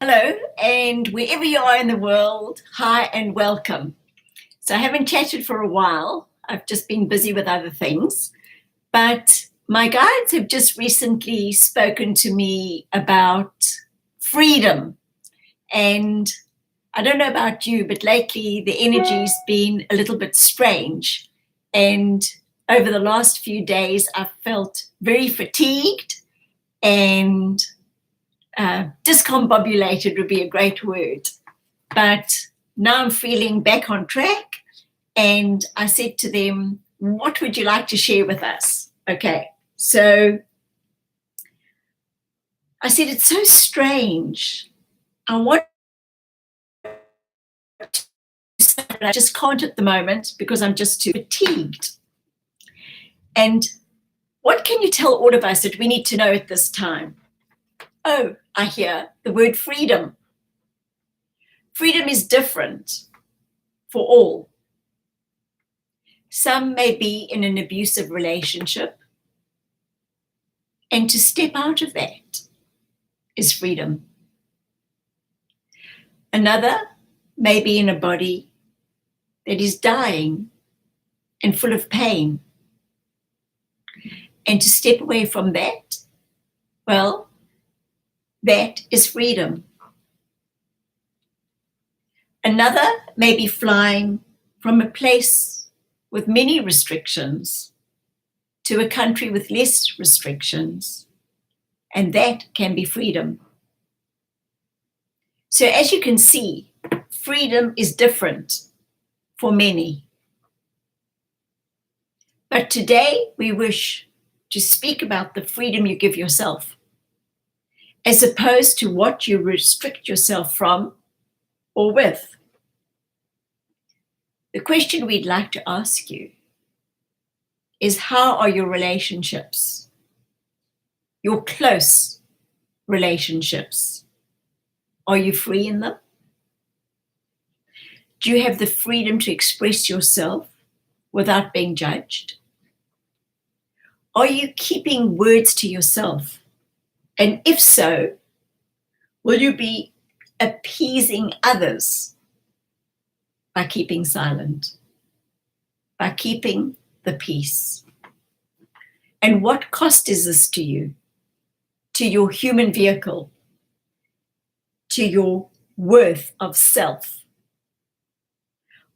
Hello, and wherever you are in the world, hi and welcome. So I haven't chatted for a while. I've just been busy with other things, but my guides have just recently spoken to me about freedom. And I don't know about you, but lately the energy's been a little bit strange. And over the last few days, I've felt very fatigued and discombobulated would be a great word. But now I'm feeling back on track. And I said to them, what would you like to share with us? Okay. So I said, it's so strange. I want to say that I just can't at the moment because I'm just too fatigued. And what can you tell all of us that we need to know at this time? Oh, I hear the word freedom. Freedom is different for all. Some may be in an abusive relationship, and to step out of that is freedom. Another may be in a body that is dying and full of pain, and to step away from that, well, that is freedom. Another may be flying from a place with many restrictions to a country with less restrictions, and that can be freedom. So as you can see, freedom is different for many. But today we wish to speak about the freedom you give yourself, as opposed to what you restrict yourself from or with. The question we'd like to ask you is, how are your relationships? Your close relationships. Are you free in them? Do you have the freedom to express yourself without being judged? Are you keeping words to yourself? And if so, will you be appeasing others by keeping silent, by keeping the peace? And what cost is this to you, to your human vehicle, to your worth of self?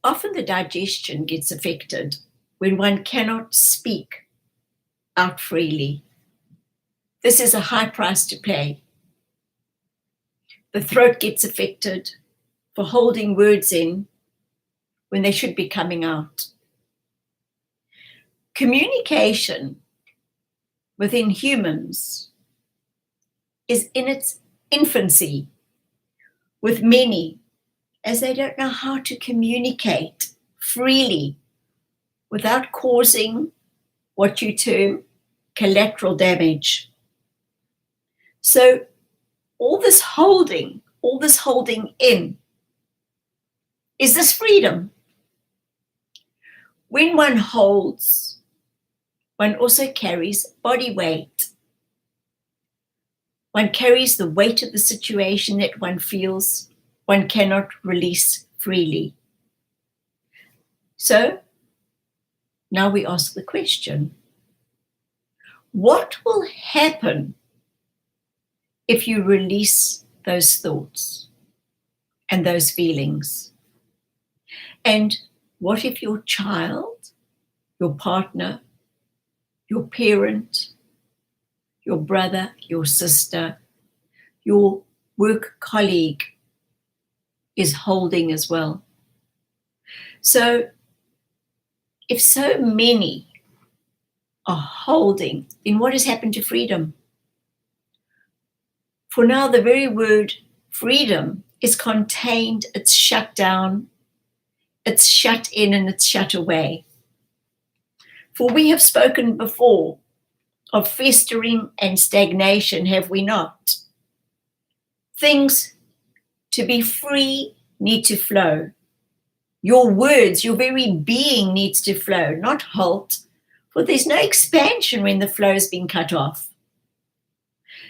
Often the digestion gets affected when one cannot speak out freely. This is a high price to pay. The throat gets affected for holding words in when they should be coming out. Communication within humans is in its infancy with many, as they don't know how to communicate freely without causing what you term collateral damage. So all this holding in, is this freedom? When one holds, one also carries body weight. One carries the weight of the situation that one feels one cannot release freely. So now we ask the question, what will happen if you release those thoughts and those feelings? And what if your child, your partner, your parent, your brother, your sister, your work colleague is holding as well? So if so many are holding, then what has happened to freedom? For now, the very word freedom is contained, it's shut down, it's shut in, and it's shut away. For we have spoken before of festering and stagnation, have we not? Things to be free need to flow. Your words, your very being needs to flow, not halt, for there's no expansion when the flow has been cut off.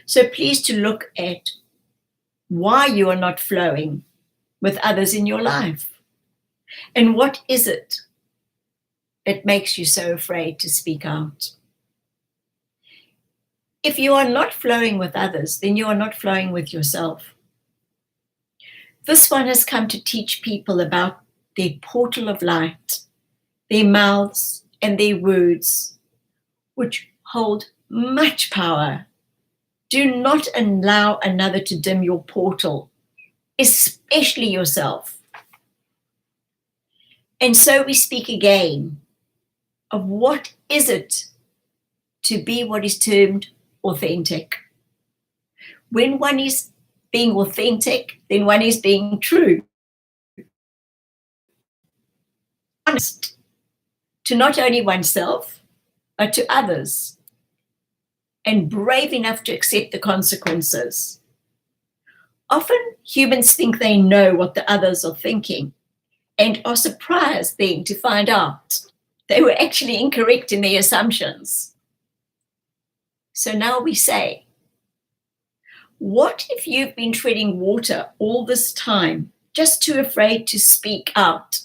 So please to look at why you are not flowing with others in your life. And what is it that makes you so afraid to speak out? If you are not flowing with others, then you are not flowing with yourself. This one has come to teach people about their portal of light, their mouths and their words, which hold much power. Do not allow another to dim your portal, especially yourself. And so we speak again of what is it to be what is termed authentic. When one is being authentic, then one is being true. Honest to not only oneself, but to others. And brave enough to accept the consequences. Often humans think they know what the others are thinking and are surprised then to find out they were actually incorrect in their assumptions. So now we say, what if you've been treading water all this time, just too afraid to speak out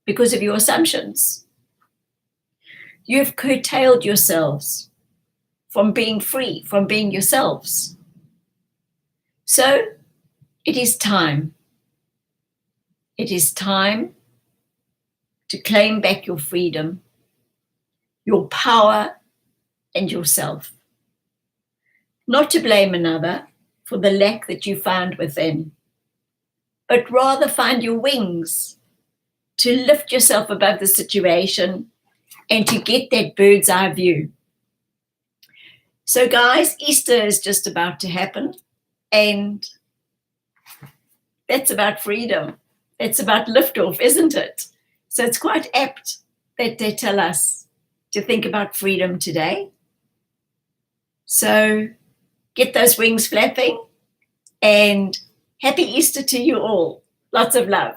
because of your assumptions? You've curtailed yourselves from being free, from being yourselves. So it is time. It is time to claim back your freedom, your power, and yourself. Not to blame another for the lack that you found within, but rather find your wings to lift yourself above the situation and to get that bird's eye view. So guys, Easter is just about to happen, and that's about freedom. It's about liftoff, isn't it? So it's quite apt that they tell us to think about freedom today. So get those wings flapping, and happy Easter to you all. Lots of love.